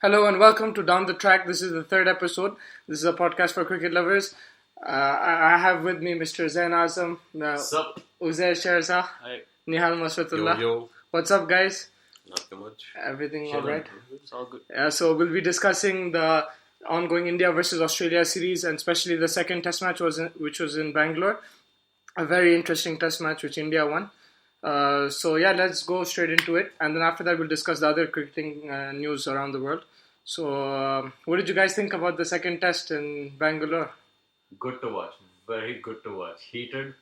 Hello and welcome to Down the Track. This is the third episode. This is a podcast for cricket lovers. I have with me Mr. Zain Azam, Sup? Uzair Sherza, Hi. Nihal Masratullah. Yo, What's up, guys? not too much. Everything Chilling. alright? It's all good. So we'll be discussing the ongoing India versus Australia series, and especially the second Test match which was in Bangalore. A very interesting Test match which India won. Let's go straight into it, and then after that we'll discuss the other cricketing news around the world. So, what did you guys think about the second Test in Bangalore? Good to watch. Very good to watch. Heated.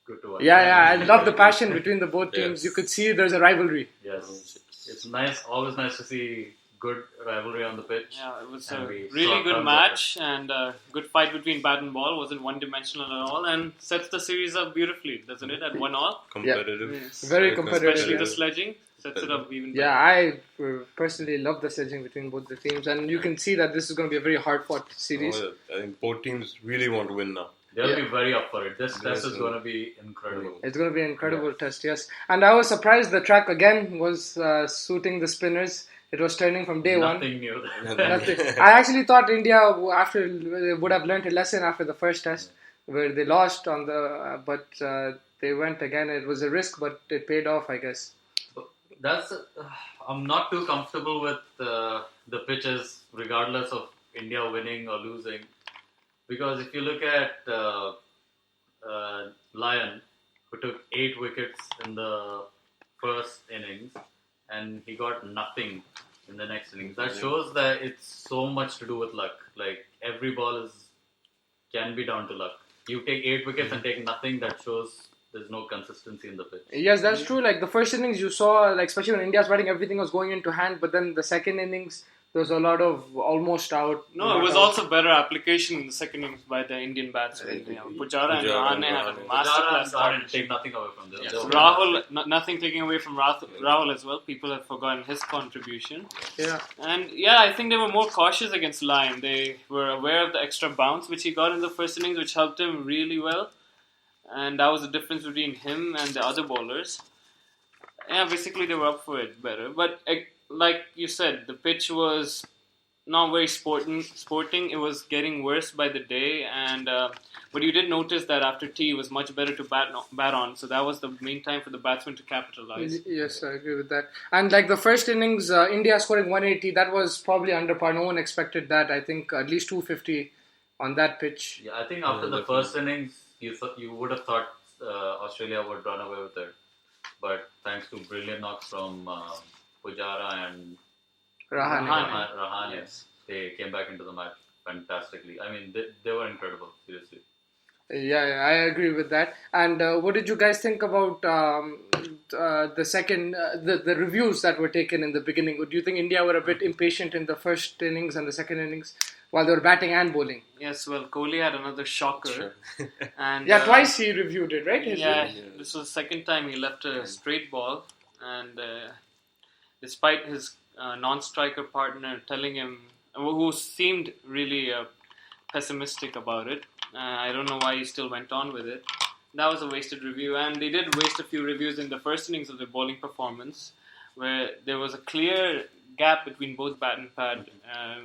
Good to watch. I love the passion between the both teams. Yes. You could see there's a rivalry. Yes. It's nice. Always nice to see good rivalry on the pitch. Yeah, it was And a we really saw good tons of match and a good fight between bat and ball. Wasn't one-dimensional at all and sets the series up beautifully, doesn't it? At 1-1. Competitive. Yes. Very competitive. Especially Yeah. the sledging sets it up even Yeah, better. I personally love the sledging between both the teams, and you can see that this is going to be a very hard-fought series. I think both teams really want to win now. They'll Yeah. be very up for it. This Yes, test is and- going to be incredible. It's going to be an incredible test, yes. And I was surprised the track again was suiting the spinners. It was turning from day one. Nothing new. Nothing. I actually thought India would have learnt a lesson after the first Test, where they lost on the, but they went again. It was a risk, but it paid off, I guess. That's. I'm not too comfortable with the pitches, regardless of India winning or losing, because if you look at Lyon, who took 8 wickets in the first innings, and he got nothing in the next innings. That shows that it's so much to do with luck. Like every ball can be down to luck. You take 8 wickets and take nothing. That shows there's no consistency in the pitch. Yes, that's true. Like the first innings, you saw, like especially when India's batting, everything was going into hand. But then the second innings, there was a lot of almost out. No, not it was out. also better application in the second innings by the Indian batsmen. Pujara and Pujara Rahane and had a Rahane. masterclass Started partnership. take nothing away from them. Yes. They were Rahul, nothing taking away from Rahul as well. People have forgotten his contribution. Yeah. And yeah, I think they were more cautious against Lyon. They were aware of the extra bounce which he got in the first innings, which helped him really well. And that was the difference between him and the other bowlers. Yeah, basically they were up for it better. But like you said, the pitch was not very sporting. It was getting worse by the day. And but you did notice that after tea, it was much better to bat on. So that was the main time for the batsmen to capitalize. Yes, I agree with that. And like the first innings, India scoring 180, that was probably under par. No one expected that. I think at least 250 on that pitch. Yeah, I think after the definitely. first innings, you would have thought Australia would run away with it. But thanks to brilliant knocks from Pujara and Rahane. Rahane, Yes. they came back into the match fantastically. I mean, they were incredible, seriously. Yeah, I agree with that. And what did you guys think about the second, the reviews that were taken in the beginning? Do you think India were a bit impatient in the first innings and the second innings while they were batting and bowling? Yes, well, Kohli had another shocker. And Yeah, twice he reviewed it, right? His Yeah, review. this was the second time he left a straight ball, and despite his non-striker partner telling him, who seemed really pessimistic about it, I don't know why he still went on with it. That was a wasted review, and they did waste a few reviews in the first innings of the bowling performance, where there was a clear gap between both bat and pad,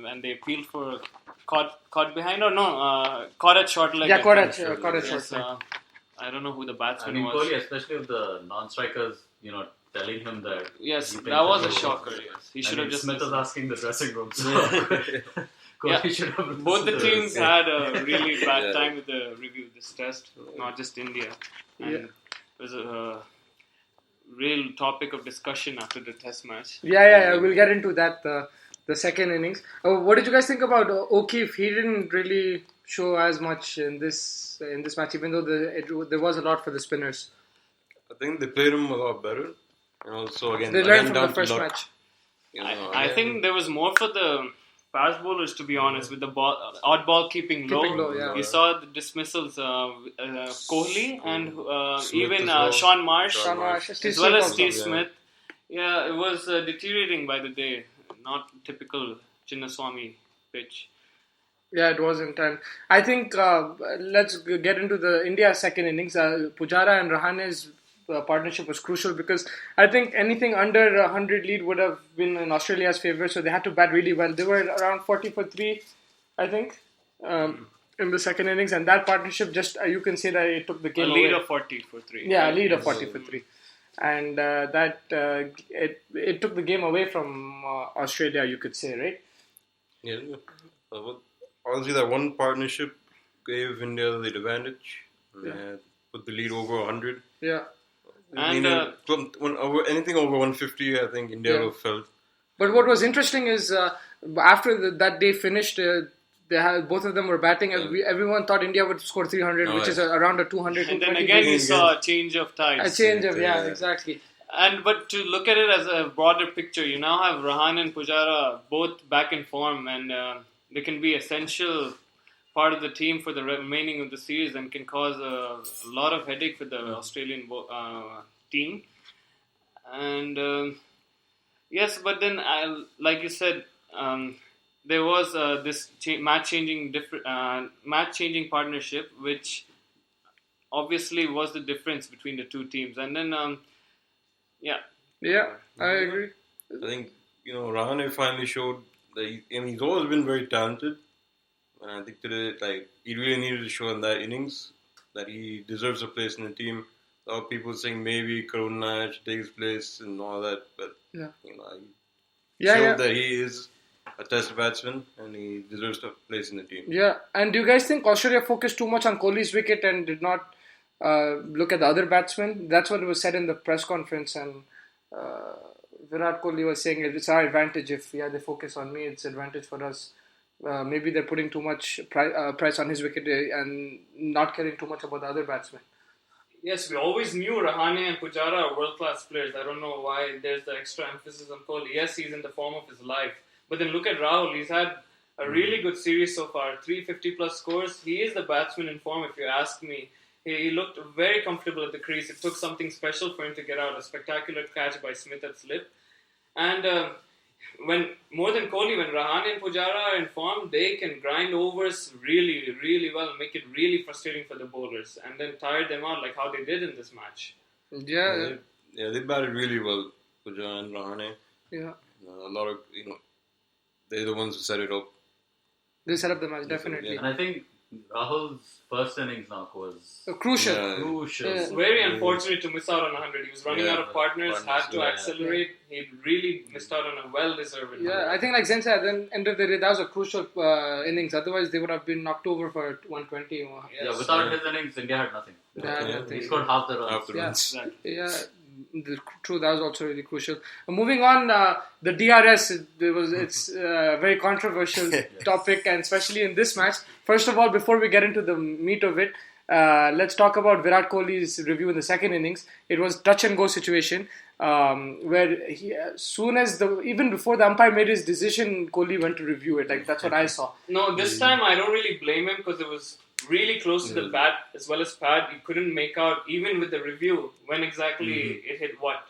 and they appealed for caught behind or no, caught at short leg. Yeah, I caught at think. short Yes, leg. I don't know who the I batsman mean, was. Kohli, especially with the non-strikers, telling him that. Yes, he thinks that was a will- shocker. Yes, he should have just. Smith was asking the dressing room. So Kohli Yeah. should have Both the listened to teams this. had a really bad Yeah. time with the review of this test, not just India. And Yeah. it was a real topic of discussion after the test match. Yeah. We'll get into that. The second innings. What did you guys think about O'Keefe? He didn't really show as much in this match, even though there was a lot for the spinners. I think they played him a lot better. And also, again, They learned from down the to first luck. match. I think there was more for the fast bowlers, to be honest, with the odd ball keeping low. Keeping low, yeah. You saw the dismissals, Kohli and Smith even as well. Sean Marsh, Sean Marsh. Steve as well Smith as also. Steve yeah. Smith. Yeah, it was deteriorating by the day. Not typical Chinnaswamy pitch. Yeah, it wasn't. And I think let's get into the India second innings. Pujara and Rahane's partnership was crucial because I think anything under 100 lead would have been in Australia's favour. So they had to bat really well. They were around 40 for 3, I think, in the second innings, and that partnership just you can say that it took the A game lead away. of 40 for 3. Yeah, a lead of 40 for 3. And it took the game away from Australia, you could say, right? Yeah. Honestly, that one partnership gave India the advantage. Yeah. Put the lead over 100. Yeah. And, anything over 150, I think India Yeah. would have felt. But what was interesting is after that day finished, both of them were batting. And everyone thought India would score 300, Oh, which is around a 200. And then 220. again, you again. saw a change of tides. A change of, Yeah. exactly. But to look at it as a broader picture, you now have Rahane and Pujara both back in form, and they can be essential part of the team for the remaining of the series and can cause a lot of headache for the Australian team. And yes, but then like you said, there was this match-changing partnership, which obviously was the difference between the two teams. And then, Yeah, I agree. I think, Rahane finally showed that he's always been very talented. And I think today, he really needed to show in that innings that he deserves a place in the team. A lot of people saying maybe Karuna should take his place and all that, but he showed that he is a test batsman and he deserves a place in the team. Yeah, and do you guys think Australia focused too much on Kohli's wicket and did not look at the other batsmen? That's what was said in the press conference, and Virat Kohli was saying it's our advantage if they focus on me, it's advantage for us. Maybe they're putting too much price on his wicket and not caring too much about the other batsmen. yes, we always knew Rahane and Pujara are world-class players. I don't know why there's the extra emphasis on Kohli. Yes, he's in the form of his life. But then look at Rahul. He's had a really good series so far. 350-plus scores. He is the batsman in form, if you ask me. He looked very comfortable at the crease. It took something special for him to get out. A spectacular catch by Smith at slip. And when more than Kohli, when Rahane and Pujara are in form, they can grind overs really, really well and make it really frustrating for the bowlers and then tire them out like how they did in this match. Yeah. They batted really well, Pujara and Rahane. Yeah. A lot of, they're the ones who set it up. They set up the match, definitely. And I think Rahul's first innings now was Crucial. Yeah. crucial. Yeah. It's very unfortunate to miss out on 100. He was running out of partners, had to yeah. accelerate. He really missed out on a well-deserved 100. Yeah, I think like Zen said, at the end of the day, that was a crucial innings. Otherwise, they would have been knocked over for 120. Yeah, without his innings, India had nothing. Yeah, He scored half the runs. After Yeah. runs. Exactly. Yeah, true. That was also really crucial. Moving on, the DRS. It's a very controversial topic, and especially in this match. First of all, before we get into the meat of it, let's talk about Virat Kohli's review in the second innings. It was touch and go situation where even before the umpire made his decision, Kohli went to review it. Like that's what I saw. No, this time I don't really blame him because it was really close to the bat as well as pad. He couldn't make out, even with the review, when exactly it hit what.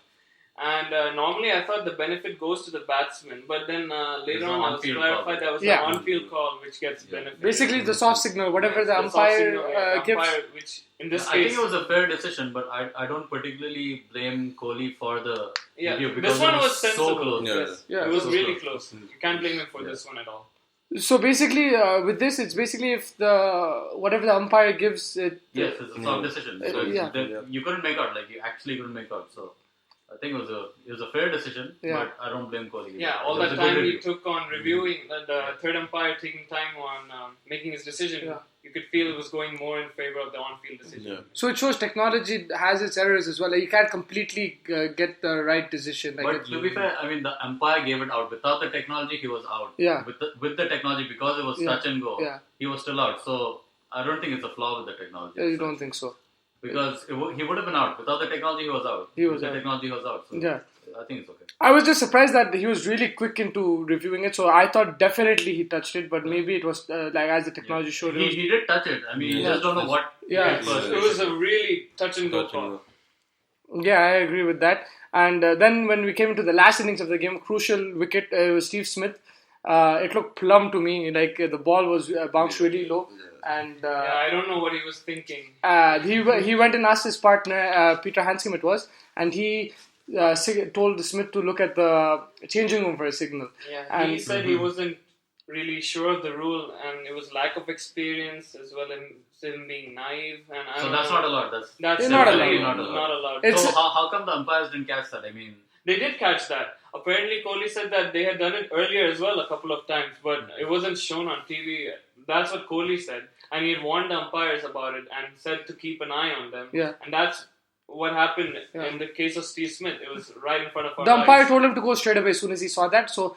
And normally I thought the benefit goes to the batsman, but then later on I was clarified that was the on-field call which gets benefit. Basically, the soft signal, whatever the soft umpire signal, gives. which in this I case, think it was a fair decision, but I don't particularly blame Kohli for the review because this one it was so sensible. close. Yes. Yeah. It was So really close. close. You can't blame him for this one at all. So basically, with this, it's basically if whatever the umpire gives it. Yes, it's a soft decision. So yeah. you couldn't make out, you actually couldn't make out. So I think it was a fair decision, but I don't blame Kohli. Yeah, all that time he took on reviewing, the third umpire taking time on making his decision. Yeah. You could feel it was going more in favor of the on-field decision. Yeah. So it shows technology has its errors as well. Like, you can't completely get the right decision. But to be fair, I mean, the umpire gave it out. Without the technology, he was out. Yeah. With the technology, because it was touch and go, he was still out. So I don't think it's a flaw with the technology. You don't think so? Because he would have been out. Without the technology, he was out. With the technology, he was out. So Yeah. I think it's okay. I was just surprised that he was really quick into reviewing it. So I thought definitely he touched it, but maybe it was as the technology showed. He did touch it. I mean, you just don't know what. Yeah. It was a really touch and go call. Yeah, I agree with that. And then when we came into the last innings of the game, crucial wicket was Steve Smith. it looked plumb to me. Like the ball was bounced really low, and I don't know what he was thinking. he went and asked his partner Peter Hanscom it was, and he told Smith to look at the changing room for a signal. Yeah, and he said he wasn't really sure of the rule, and it was lack of experience as well as him being naive. And I So don't that's know. not allowed. That's It's not definitely allowed. not allowed. It's- So how come the umpires didn't catch that? I mean, They did catch that. Apparently, Kohli said that they had done it earlier as well, a couple of times, but it wasn't shown on TV. That's what Kohli said, and he had warned the umpires about it and said to keep an eye on them. Yeah. And that's what happened Yeah. in the case of Steve Smith. It was right in front of our The umpire eyes. told him to go straight away as soon as he saw that. So,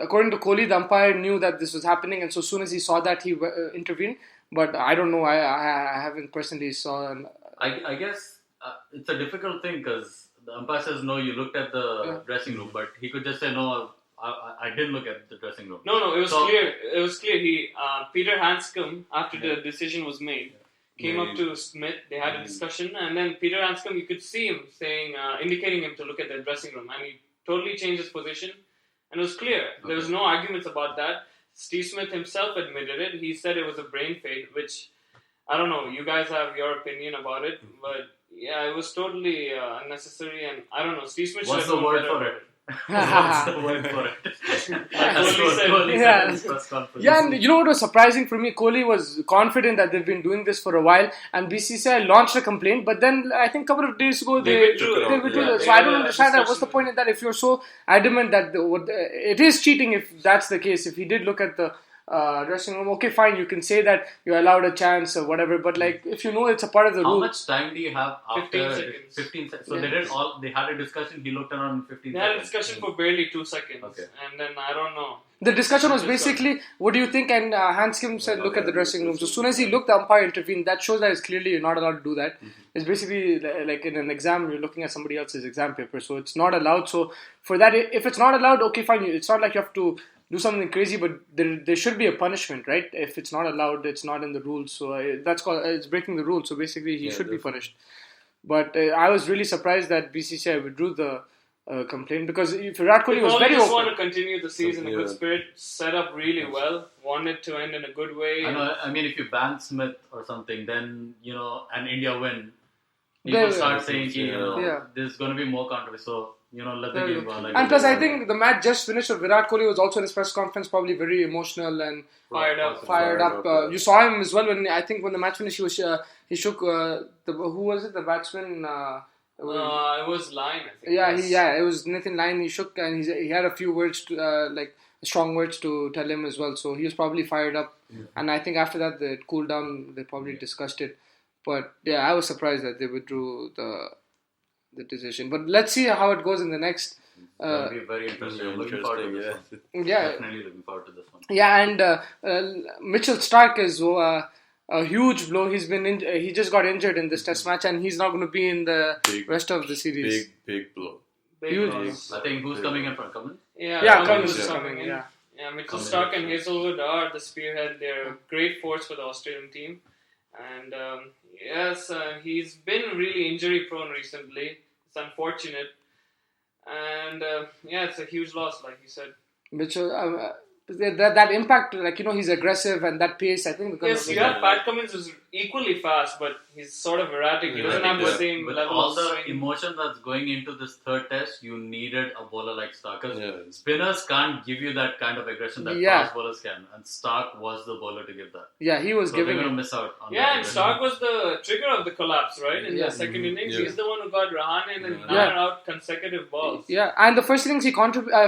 according to Kohli, the umpire knew that this was happening, and so as soon as he saw that, he intervened. But I don't know. I haven't personally saw. I guess it's a difficult thing because the umpire says no, you looked at the dressing room, but he could just say no, I didn't look at the dressing room. No, it was So- clear. It was clear. Peter Hanscom, after the decision was made, came Yeah, up to Smith. They had a discussion, and then Peter Hanscom, you could see him saying, indicating him to look at the dressing room, and he totally changed his position, and it was clear. There was no arguments about that. Steve Smith himself admitted it. He said it was a brain fade, which I don't know. You guys have your opinion about it, but yeah, it was totally unnecessary, and I don't know. Steve Smith should What's have the known word better for about it? What's the word for it? Like Kohli said. Kohli Yeah. said in his press conference. Yeah, and you know what was surprising for me? Kohli was confident that they've been doing this for a while, and BCCI launched a complaint. But then I think a couple of days ago They they withdrew it. withdrew Yeah, it. they So I had don't a understand that. What's the discussion. point in that? If you're so adamant that it is cheating, if that's the case, if he did look at the dressing room, okay, fine, you can say that you're allowed a chance or whatever. But like, if you know it's a part of the How rule, much time do you have after 15 seconds. 15 seconds? So Yeah. they had a discussion. He looked around in 15 They had a seconds. discussion for barely 2 seconds, Okay. and then I don't know. the discussion was basically, what do you think? And Hanscom said, look at the dressing room. So as soon as he looked, the umpire intervened. That shows that it's clearly you're not allowed to do that. It's basically like in an exam, you're looking at somebody else's exam paper. So it's not allowed. So for that, if it's not allowed, okay, fine. It's not like you have to do something crazy, but there should be a punishment, right? If it's not allowed, it's not in the rules. So that's called, it's breaking the rules. So basically, he should be punished. But I was really surprised that BCCI withdrew the complaint, because if Virat Kohli They was probably very just open. want to continue the season in Yeah. good spirit, set up really well, want it to end in a good way. I know. I mean, if you ban Smith or something, then and India win, people They- start saying, Yeah. there's going to be more controversy. So let the There you game go. go. Like, And plus, I think the match just finished. So Virat Kohli was also in his press conference, probably very emotional and Fired up. fired up. You saw him as well when the match finished. He shook who was it? The batsman. It was Line, I think. Yeah, it was Nathan Lyon. He shook and he had a few words to like strong words to tell him as well. So he was probably fired up. And I think after that they cooled down. They probably discussed it. But yeah, I was surprised that they withdrew the decision. But let's see how it goes in the next. It's going to be very interesting. I'm looking forward to this one. Yeah, Definitely looking forward to this one. yeah, and Mitchell Stark is a huge blow. He just got injured in this Test match, and he's not going to be in the rest of the series. Big blow. Big Huge. loss. I think who's coming in front? Cummins? Yeah, Cummins Cummins is is coming coming. in. Yeah, Yeah, Mitchell Cummins Stark is and Hazelwood are the spearhead. They're a great force for the Australian team. And yes, he's been really injury prone recently. It's unfortunate. And it's a huge loss, like you said. Mitchell. That impact, like he's aggressive and that pace. I think. Yes, you have Pat Cummins who's equally fast, but he's sort of erratic. He doesn't have the same With level all of the swing. emotion that's going into this third test, you needed a bowler like Stark. 'Cause Yeah. spinners can't give you that kind of aggression that Yeah. fast bowlers can, and Stark was the bowler to give that. Yeah, he was So giving they're going it. to miss out on that. Yeah, and aggression. Stark was the trigger of the collapse, right? In Yeah. the second innings, Yeah. he's the one who got Rahane and Yeah. Nair out consecutive balls. Yeah, and the first innings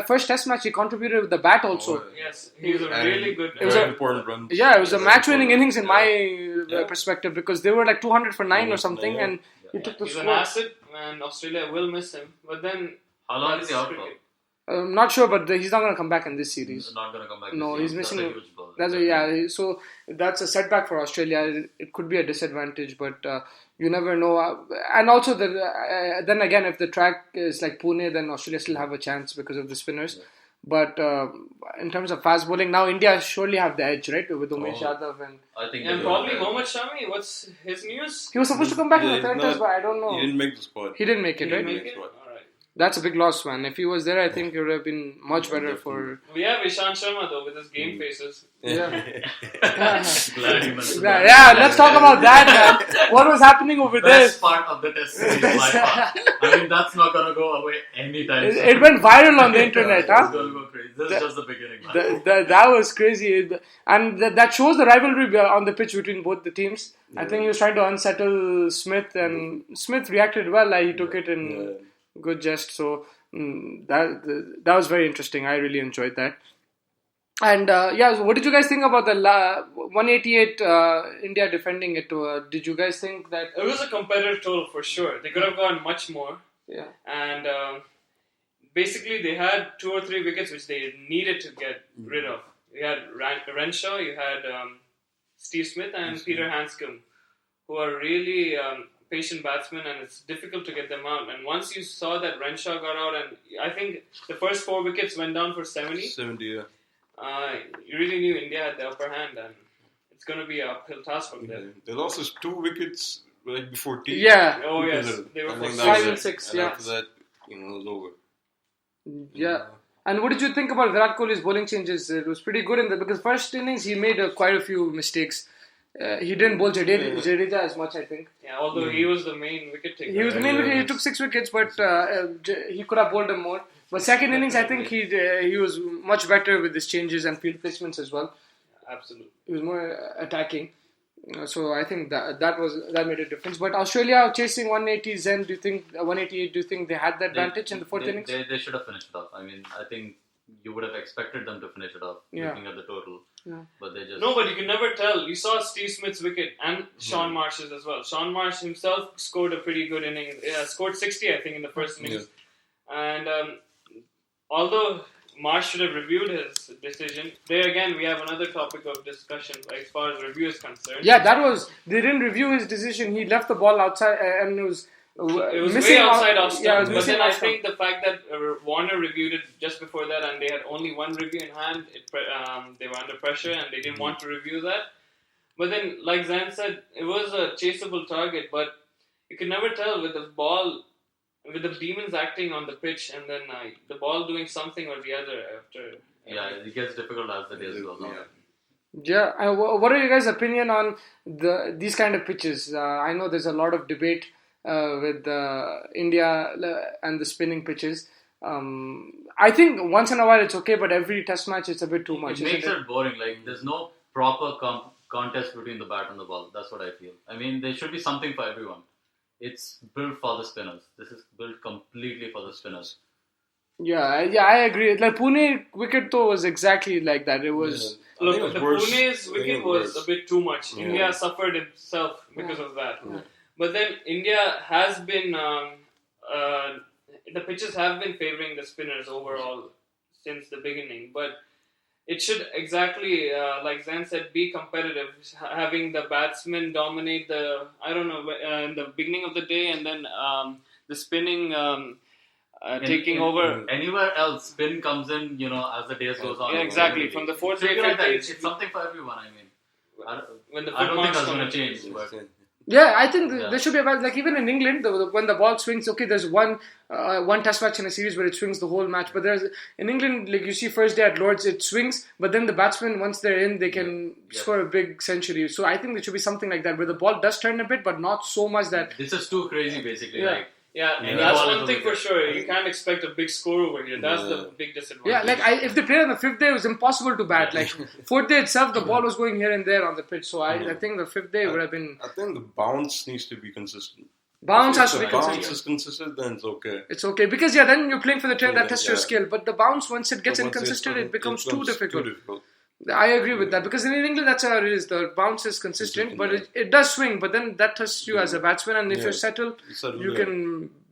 first Test match he contributed with the bat also. Yes, he was a And really good. It was very a- important run. Yeah, it was a match-winning innings in my Yeah. perspective, because they were like 200 for 9 or something, Yeah. and he took the He's an score. asset, and Australia will miss him. But then, How long that's is he out for? cricket. I'm not sure, but he's not going to come back in this series. He's not going to come back. No, this he's year. missing. That's a huge blow. So that's a setback for Australia. It could be a disadvantage, but you never know. And also, then again, if the track is like Pune, then Australia still have a chance because of the spinners. But in terms of fast bowling, now India surely have the edge, right? With Umesh Yadav and I think. And they probably will. Mohammad Shami, what's his news? he was supposed to come back in Yeah, the third he's test, not- but I don't know. He didn't make the squad. He didn't make it, Did he right? make it? That's right. Alright. That's a big loss, man. If he was there, I think it would have been much better for. We have Ishant Sharma though with his game faces. Yeah. Glad you mentioned Yeah, that. let's talk about that, man. What was happening over there? Best part of the test series by far. I mean, that's not gonna go away anytime soon. It went viral on the internet, It's huh? gonna go crazy. This is just the beginning, man. That was crazy, and that shows the rivalry on the pitch between both the teams. I think he was trying to unsettle Smith, and Smith reacted well. Like, he took it in good jest. So that was very interesting. I really enjoyed that. And so what did you guys think about the 188 India defending it? Did you guys think that It was a competitive total for sure. They could have gone much more. Yeah. And basically, they had 2 or 3 wickets which they needed to get rid of. You had Renshaw, you had Steve Smith, and Peter Hanscom, who are really patient batsmen, and it's difficult to get them out. And once you saw that Renshaw got out, and I think the first 4 wickets went down for 70. 70, yeah. You really knew India had the upper hand, and it's going to be an uphill task from there. They lost us 2 wickets right before tea. Yeah. Oh yes, they were I for think 6. that was 5 and it. 6, And yeah. after that, it was over. Yeah. And what did you think about Virat Kohli's bowling changes? It was pretty good because first innings he made quite a few mistakes. He didn't bowl Jadeja as much, I think. Yeah, although he was the main wicket taker. He was the main wicket. He took 6 wickets, but he could have bowled them more. But second innings, I think he was much better with his changes and field placements as well. Absolutely. He was more attacking. So I think that made a difference. But Australia chasing 180 Zen, 188? Do you think they had the advantage in the fourth innings? They should have finished it off. I mean, I think you would have expected them to finish it off, looking at the total. Yeah. But they just... No, but you can never tell. You saw Steve Smith's wicket and Sean Marsh's as well. Sean Marsh himself scored a pretty good inning. Scored 60, I think, in the first innings. And although Marsh should have reviewed his decision, there again we have another topic of discussion as far as review is concerned. Yeah, they didn't review his decision. He left the ball outside and it was way outside off stumps. Yeah, it was but missing then I off stump. think the fact that Warner reviewed it just before that and they had only one review in hand, they were under pressure and they didn't want to review that. But then, like Zan said, it was a chaseable target, but you could never tell with the ball, with the demons acting on the pitch and then the ball doing something or the other after. Yeah, it gets difficult as the days go on. Yeah, what are your guys' opinion on these kind of pitches? I know there's a lot of debate with India and the spinning pitches. I think once in a while it's okay, but every test match it's a bit too much. It makes it boring. Like, there's no proper contest between the bat and the ball. That's what I feel. I mean, there should be something for everyone. It's built for the spinners. This is built completely for the spinners. Yeah, I agree. Like Pune wicket though was exactly like that. It was. I think it was the worse. Pune's I think wicket it was worse. a bit too much. Yeah. India suffered himself because of that. Yeah. But then India has been, the pitches have been favouring the spinners overall since the beginning. But it should exactly, like Zan said, be competitive. Having the batsmen dominate in the beginning of the day and then the spinning taking over. Anywhere else, spin comes in, as the days goes on. Yeah, exactly. From the fourth So I feel wicket, like that. It's something for everyone, I mean. when the I don't think foot that's marks going to come change. But Yeah, I think there should be like even in England when the ball swings. Okay, there's one test match in a series where it swings the whole match, but there's in England like you see first day at Lords it swings, but then the batsmen once they're in they can score a big century. So I think there should be something like that where the ball does turn a bit, but not so much that. this is too crazy, basically. Yeah. Like, Yeah, Any that's ball one is thing over for there. sure. You can't expect a big score over here. That's the big disadvantage. Yeah, like if they played on the fifth day, it was impossible to bat. Like fourth day itself, the ball was going here and there on the pitch. So I think the fifth day would have been I think the bounce needs to be consistent. bounce has to If be the bounce consistent. is consistent, then it's okay. It's okay because then you're playing for the turn that tests your Yeah. skill. But the bounce once it gets So once inconsistent, it's- it becomes too difficult. Too difficult. I agree with that because in England that's how it is. The bounce is consistent, but it does swing. But then that tests you as a batsman, and if you're settled, you can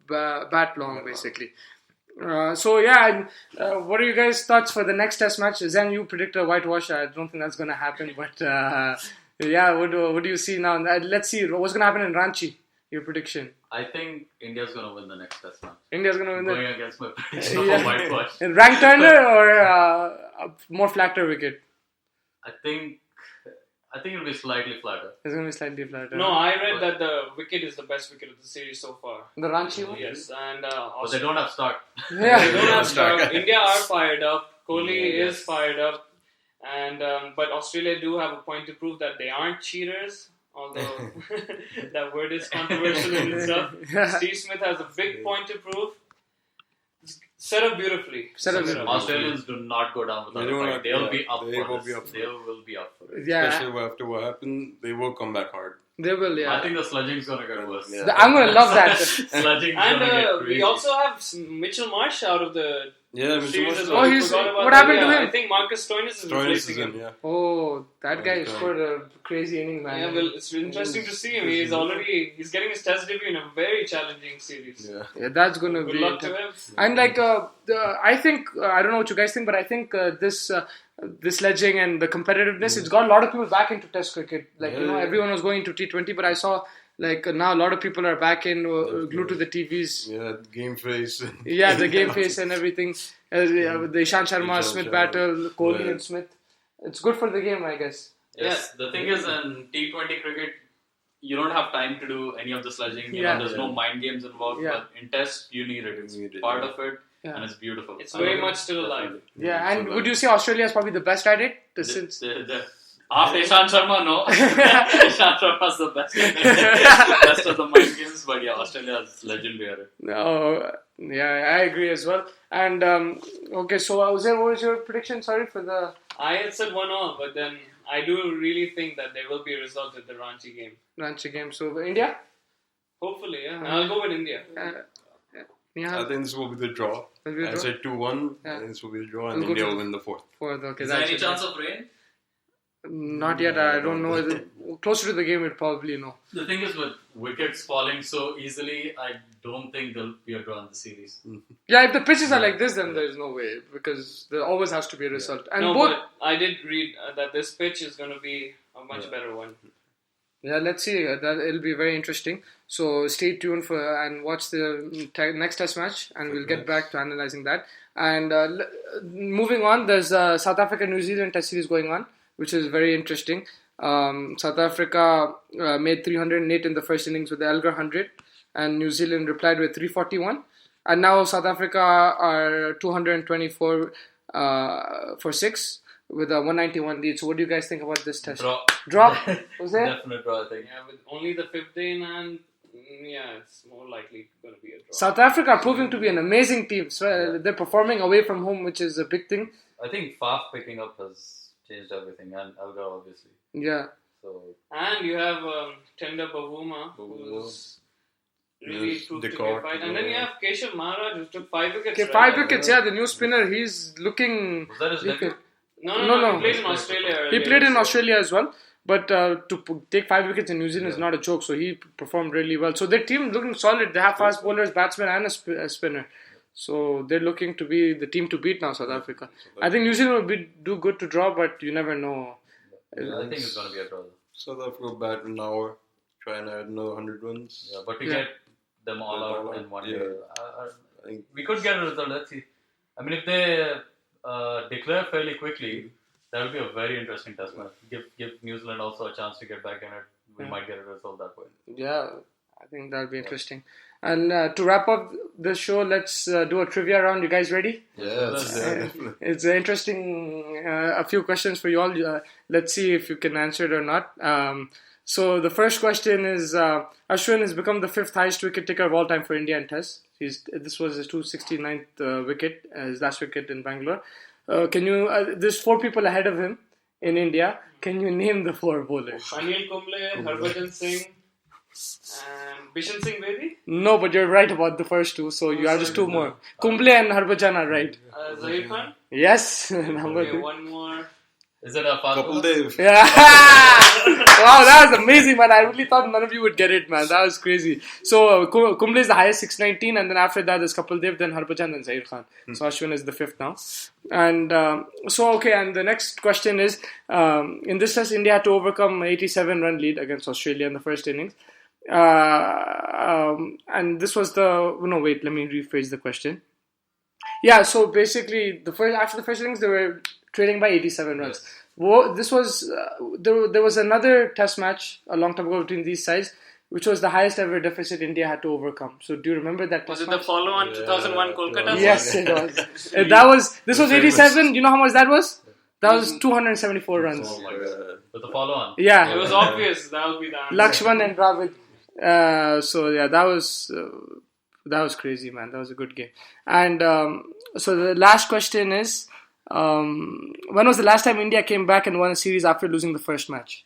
bat long basically. What are you guys' thoughts for the next test match? Zen, you predict a whitewash. I don't think that's going to happen, but what do you see now? Let's see what's going to happen in Ranchi. Your prediction? I think India's going to win the next test match. India's going to win Going the against my prediction of a whitewash. rank turner or a more flatter wicket. I think I think it'll be slightly flatter. It's going to be slightly flatter. No, I read that the wicket is the best wicket of the series so far. The Ranchi one? Yes, and But they don't have Stark. Yeah. They don't have Stark. India are fired up. Kohli Yes. is fired up, and but Australia do have a point to prove that they aren't cheaters. Although that word is controversial in itself. Steve Smith has a big point to prove. Set up beautifully. Set up beautifully. Australians do not go down without They a don't fight. have- They'll yeah, be up they for will this. be up for They will be up for it. Yeah, Especially after what happened, they will come back hard. they will, yeah. I think the sludging's gonna get worse. Yeah. I'm going to love that. Sludging's And gonna get crazy. we also have Mitchell Marsh out of the Yeah, Mr. series as Mustard. well. Oh, We he's- forgot about what that. happened to Yeah, him? I think Marcus Stoinis is Stoinis is replacing in, him. yeah. Oh, that guy Okay. scored a crazy inning, man. Yeah, well, it's interesting to see him. He's getting his test debut in a very challenging series. Yeah. Yeah, that's going to Good be luck to him. And like, I think I don't know what you guys think, but I think this sledging and the competitiveness, it's got a lot of people back into Test cricket. Like Yeah. everyone was going to T20, but I saw like now a lot of people are back in, glued to the TVs. Yeah, game face. Yeah, the game face and everything. With the Ishant Sharma, Ishant Smith Sharma. battle, Kohli Yeah. and Smith. It's good for the game, I guess. Yes, the thing is, in T20 cricket, you don't have time to do any of the sledging. You Yeah. know, there's no mind games involved. Yeah. But in Test, you need it. It's You need it, part yeah. of it, Yeah. and it's beautiful. It's I very love it. much still alive. Definitely. Yeah, and So would that- you say Australia is probably the best at it? Since After Ishant Sharma, no. Ishant Sharma's the best. Best of the mind games, but yeah, Australia is legendary at it. No, yeah, I agree as well. And okay, so Uzair, what was your prediction? Sorry for the I had said 1-1, but then I do really think that there will be a result at the Ranchi game. Ranchi game. So India. Hopefully, yeah. I'll go with India. Yeah, I think this will be the draw. will be a I draw? said 2-1. Yeah. I think this will be the draw, We'll and go India to- will win the fourth. Fourth, okay. Is there any it. chance of rain? Not yet. I don't know. Closer to the game, we'd probably know. The thing is, with wickets falling so easily, I don't think there'll be a draw in the series. Yeah, if the pitches are like this, then there's no way because there always has to be a result. And No, both. but I did read that this pitch is going to be a much better one. Yeah, let's see. That it'll be very interesting. So stay tuned for and watch the next Test match, and we'll get back to analyzing that. And moving on, there's South Africa New Zealand Test series going on, which is very interesting. South Africa made 308 in the first innings with the Elgar 100, and New Zealand replied with 341. And now South Africa are 224 for 6 with a 191 lead. So what do you guys think about this test? Draw. Was there? Definite draw, I think. Yeah, with only the fifth day in hand, yeah, it's more likely going to be a draw. South Africa are proving to be an amazing team. So they're performing away from home, which is a big thing. I think Faf picking up has changed everything, and Elgar obviously. Yeah. So And you have Tender Bavuma, who's really Yes, proved to be a Decor, fight. And then you have Keshav Maharaj, who took 5 wickets. Okay, right? 5 wickets. Yeah, the new spinner. He's looking. was that his debut? No, he played in Australia He earlier. played in Australia as well. But take 5 wickets in New Zealand is not a joke. So he performed really well. So their team looking solid. They have fast bowlers, batsmen, and a spinner. So they're looking to be the team to beat now, South Africa. I think New Zealand will do good to draw, but you never know. Yeah, I think it's going to be a draw. South Africa bat in an hour, try and add another 100 runs. Yeah, but to Yeah. get them all out in one Yeah. day, I think we could get a result. Let's see. I mean, if they declare fairly quickly, that will be a very interesting test match. Give New Zealand also a chance to get back in it. We might get a result that way. Yeah, I think that'll be interesting. And to wrap up the show, let's do a trivia round. You guys ready? definitely. It's interesting. A few questions for you all. Let's see if you can answer it or not. So the first question is: Ashwin has become the 5th highest wicket taker of all time for India in Test. This was his 269th wicket, his last wicket in Bangalore. Can you? There's 4 people ahead of him in India. Can you name the 4 bowlers? Anil Kumble, Harbhajan Singh, and Bishan Singh Bedi, No, but you're right about the first 2. So you have just 2 more. Kumble and Harbhajan are right. Zahir Khan. Yes, number Okay, 2. one more. Is it a fast Couple bowler? Dev. Yeah. Wow, that was amazing, man. I really thought none of you would get it, man. That was crazy. So, Kumble is the highest, 619, and then after that, there's Kapil Dev, then Harbhajan, then Zahir Khan. So, Ashwin is the 5th now. And and the next question is, in this test, India had to overcome 87-run lead against Australia in the first innings. And this was let me rephrase the question. Yeah, so basically, after the first innings, they were trailing by 87 runs. Yes. This was there was another test match a long time ago between these sides, which was the highest ever deficit India had to overcome. So do you remember that Was test it the match? follow-on Yeah, 2001 Kolkata? yeah. Yes, it was. This was The 87. You know how much that was? That was 274 runs. Oh my God. With the follow-on. Yeah, It was obvious that would be the answer. Lakshman and Dravid. So yeah, that was crazy, man. That was a good game. And so the last question is, when was the last time India came back and won a series after losing the first match?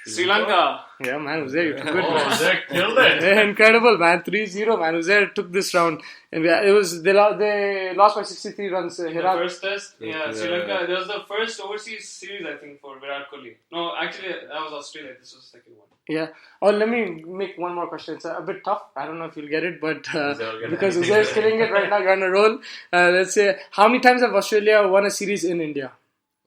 Sri Lanka. Yeah, man, Uzair, you took good. Oh, Zach killed it. Yeah, incredible, man. 3-0, man. Uzair took this round, and they lost by 63 runs. The Hirak. first test, Sri Yeah. Lanka. That was the first overseas series, I think, for Virat Kohli. No, actually, that was Australia. This was the second one. Yeah. Oh, let me make one more question. It's a bit tough. I don't know if you'll get it, but Uzair will get because anything. Uzair's killing it right now, you're on a roll. Let's say, how many times have Australia won a series in India?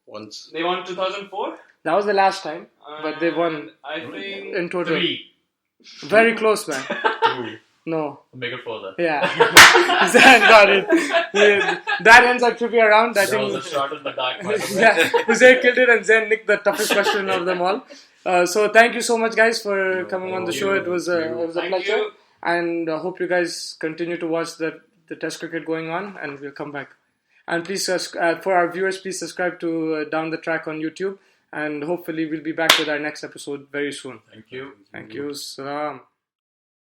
Once. They won 2004. That was the last time, but they won And I think in total. 3. Very close, man. Two. No. Make it 4 then. Yeah. Zayn got it. Yeah. That ends our trivia round. I That was think. a shot in the dark. by the way. Yeah, Uzair killed it and Zayn nicked the toughest question of them all. So thank you so much, guys, for coming on the show. It was a Thank pleasure, you. and hope you guys continue to watch the Test cricket going on, and we'll come back. And please, for our viewers, please subscribe to Down the Track on YouTube, and hopefully we'll be back with our next episode very soon. Thank you. Thank you. Salam.